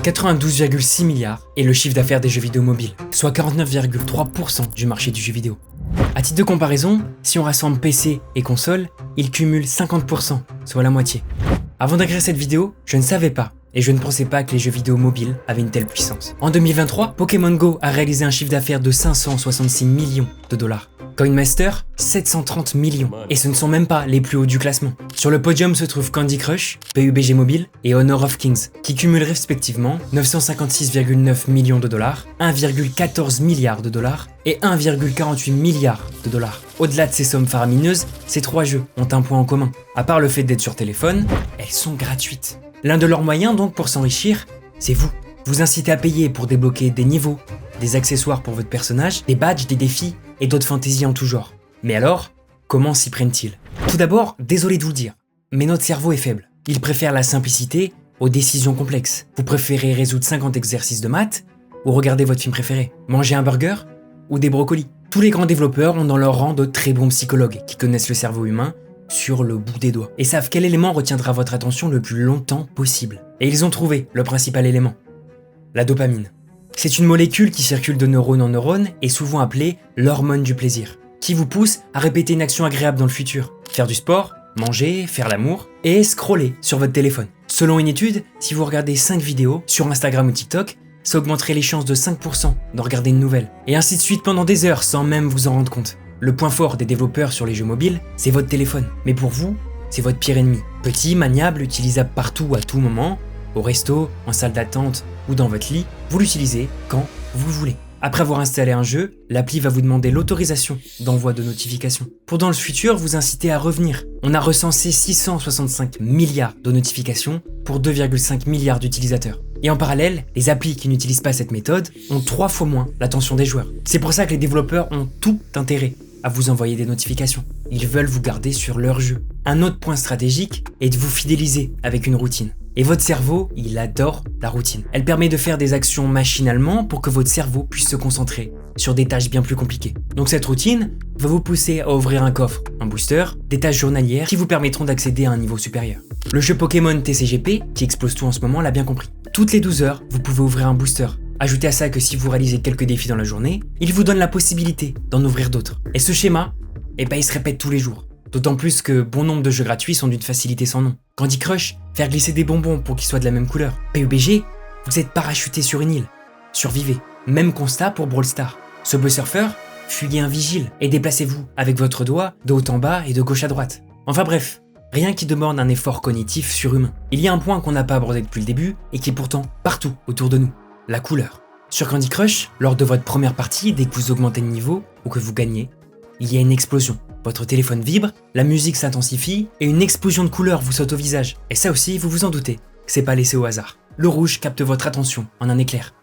92,6 milliards est le chiffre d'affaires des jeux vidéo mobiles, soit 49,3% du marché du jeu vidéo. À titre de comparaison, si on rassemble PC et console, ils cumulent 50%, soit la moitié. Avant d'écrire cette vidéo, je ne savais pas et je ne pensais pas que les jeux vidéo mobiles avaient une telle puissance. En 2023, Pokémon Go a réalisé un chiffre d'affaires de 566 millions de dollars. Coinmaster, 730 millions. Et ce ne sont même pas les plus hauts du classement. Sur le podium se trouvent Candy Crush, PUBG Mobile et Honor of Kings, qui cumulent respectivement 956,9 millions de dollars, 1,14 milliard de dollars et 1,48 milliard de dollars. Au-delà de ces sommes faramineuses, ces trois jeux ont un point en commun. À part le fait d'être sur téléphone, elles sont gratuites. L'un de leurs moyens donc pour s'enrichir, c'est vous. Vous incitez à payer pour débloquer des niveaux, des accessoires pour votre personnage, des badges, des défis et d'autres fantaisies en tout genre. Mais alors, comment s'y prennent-ils? Tout d'abord, désolé de vous le dire, mais notre cerveau est faible. Il préfère la simplicité aux décisions complexes. Vous préférez résoudre 50 exercices de maths ou regarder votre film préféré, manger un burger ou des brocolis. Tous les grands développeurs ont dans leur rang de très bons psychologues qui connaissent le cerveau humain sur le bout des doigts et savent quel élément retiendra votre attention le plus longtemps possible. Et ils ont trouvé le principal élément, la dopamine. C'est une molécule qui circule de neurone en neurone et souvent appelée l'hormone du plaisir, qui vous pousse à répéter une action agréable dans le futur. Faire du sport, manger, faire l'amour et scroller sur votre téléphone. Selon une étude, si vous regardez 5 vidéos sur Instagram ou TikTok, ça augmenterait les chances de 5% de regarder une nouvelle. Et ainsi de suite pendant des heures sans même vous en rendre compte. Le point fort des développeurs sur les jeux mobiles, c'est votre téléphone. Mais pour vous, c'est votre pire ennemi. Petit, maniable, utilisable partout à tout moment, au resto, en salle d'attente ou dans votre lit, vous l'utilisez quand vous voulez. Après avoir installé un jeu, l'appli va vous demander l'autorisation d'envoi de notifications. Pour dans le futur vous inciter à revenir. On a recensé 665 milliards de notifications pour 2,5 milliards d'utilisateurs. Et en parallèle, les applis qui n'utilisent pas cette méthode ont 3 fois moins l'attention des joueurs. C'est pour ça que les développeurs ont tout intérêt à vous envoyer des notifications. Ils veulent vous garder sur leur jeu. Un autre point stratégique est de vous fidéliser avec une routine. Et votre cerveau, il adore la routine. Elle permet de faire des actions machinalement pour que votre cerveau puisse se concentrer sur des tâches bien plus compliquées. Donc cette routine va vous pousser à ouvrir un coffre, un booster, des tâches journalières qui vous permettront d'accéder à un niveau supérieur. Le jeu Pokémon TCGP, qui explose tout en ce moment, l'a bien compris. Toutes les 12 heures, vous pouvez ouvrir un booster. Ajoutez à ça que si vous réalisez quelques défis dans la journée, il vous donne la possibilité d'en ouvrir d'autres. Et ce schéma, il se répète tous les jours. D'autant plus que bon nombre de jeux gratuits sont d'une facilité sans nom. Candy Crush, faire glisser des bonbons pour qu'ils soient de la même couleur. PUBG, vous êtes parachuté sur une île. Survivez. Même constat pour Brawl Stars. Subway Surfer, fuyez un vigile et déplacez-vous avec votre doigt de haut en bas et de gauche à droite. Enfin bref, rien qui demande un effort cognitif surhumain. Il y a un point qu'on n'a pas abordé depuis le début et qui est pourtant partout autour de nous. La couleur. Sur Candy Crush, lors de votre première partie, dès que vous augmentez de niveau ou que vous gagnez, il y a une explosion. Votre téléphone vibre, la musique s'intensifie et une explosion de couleurs vous saute au visage. Et ça aussi, vous vous en doutez, que c'est pas laissé au hasard. Le rouge capte votre attention en un éclair.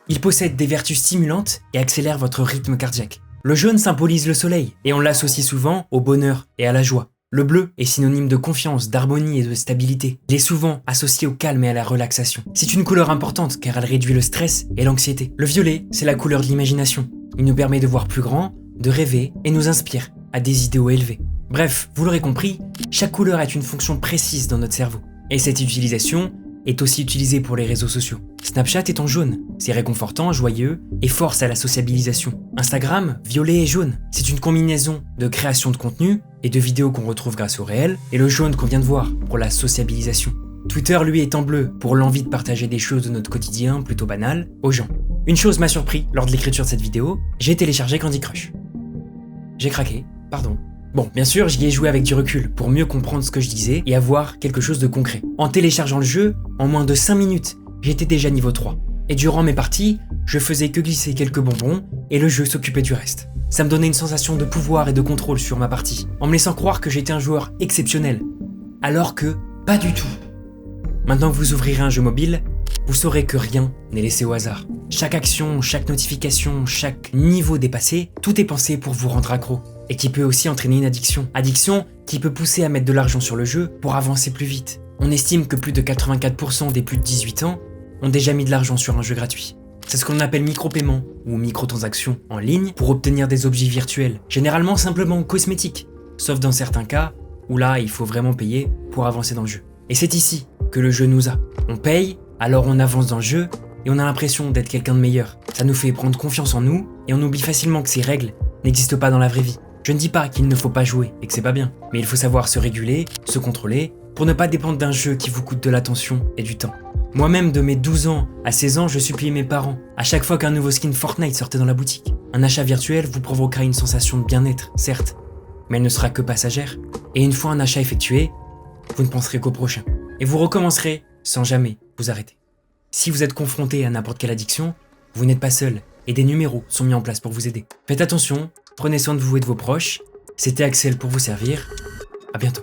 Il possède des vertus stimulantes et accélère votre rythme cardiaque. Le jaune symbolise le soleil et on l'associe souvent au bonheur et à la joie. Le bleu est synonyme de confiance, d'harmonie et de stabilité. Il est souvent associé au calme et à la relaxation. C'est une couleur importante car elle réduit le stress et l'anxiété. Le violet, c'est la couleur de l'imagination. Il nous permet de voir plus grand, de rêver et nous inspire à des idéaux élevés. Bref, vous l'aurez compris, chaque couleur a une fonction précise dans notre cerveau. Et cette utilisation est aussi utilisée pour les réseaux sociaux. Snapchat est en jaune, c'est réconfortant, joyeux et force à la sociabilisation. Instagram, violet et jaune, c'est une combinaison de création de contenu et de vidéos qu'on retrouve grâce au réel, et le jaune qu'on vient de voir pour la sociabilisation. Twitter lui est en bleu pour l'envie de partager des choses de notre quotidien plutôt banales aux gens. Une chose m'a surpris lors de l'écriture de cette vidéo, j'ai téléchargé Candy Crush. J'ai craqué, pardon. Bon, bien sûr, j'y ai joué avec du recul pour mieux comprendre ce que je disais et avoir quelque chose de concret. En téléchargeant le jeu, en moins de 5 minutes, j'étais déjà niveau 3. Et durant mes parties, je faisais que glisser quelques bonbons et le jeu s'occupait du reste. Ça me donnait une sensation de pouvoir et de contrôle sur ma partie, en me laissant croire que j'étais un joueur exceptionnel. Alors que, pas du tout. Maintenant que vous ouvrirez un jeu mobile, vous saurez que rien n'est laissé au hasard. Chaque action, chaque notification, chaque niveau dépassé, tout est pensé pour vous rendre accro. Et qui peut aussi entraîner une addiction. Addiction qui peut pousser à mettre de l'argent sur le jeu pour avancer plus vite. On estime que plus de 84% des plus de 18 ans ont déjà mis de l'argent sur un jeu gratuit. C'est ce qu'on appelle micro-paiement ou micro-transaction en ligne pour obtenir des objets virtuels, généralement simplement cosmétiques, sauf dans certains cas où là il faut vraiment payer pour avancer dans le jeu. Et c'est ici que le jeu nous a. On paye Alors on avance dans le jeu et on a l'impression d'être quelqu'un de meilleur. Ça nous fait prendre confiance en nous et on oublie facilement que ces règles n'existent pas dans la vraie vie. Je ne dis pas qu'il ne faut pas jouer et que c'est pas bien, mais il faut savoir se réguler, se contrôler, pour ne pas dépendre d'un jeu qui vous coûte de l'attention et du temps. Moi-même, de mes 12 ans à 16 ans, je suppliais mes parents à chaque fois qu'un nouveau skin Fortnite sortait dans la boutique. Un achat virtuel vous provoquera une sensation de bien-être, certes, mais elle ne sera que passagère. Et une fois un achat effectué, vous ne penserez qu'au prochain. Et vous recommencerez sans jamais vous arrêter. Si vous êtes confronté à n'importe quelle addiction, vous n'êtes pas seul et des numéros sont mis en place pour vous aider. Faites attention, prenez soin de vous et de vos proches. C'était Axel pour vous servir. À bientôt.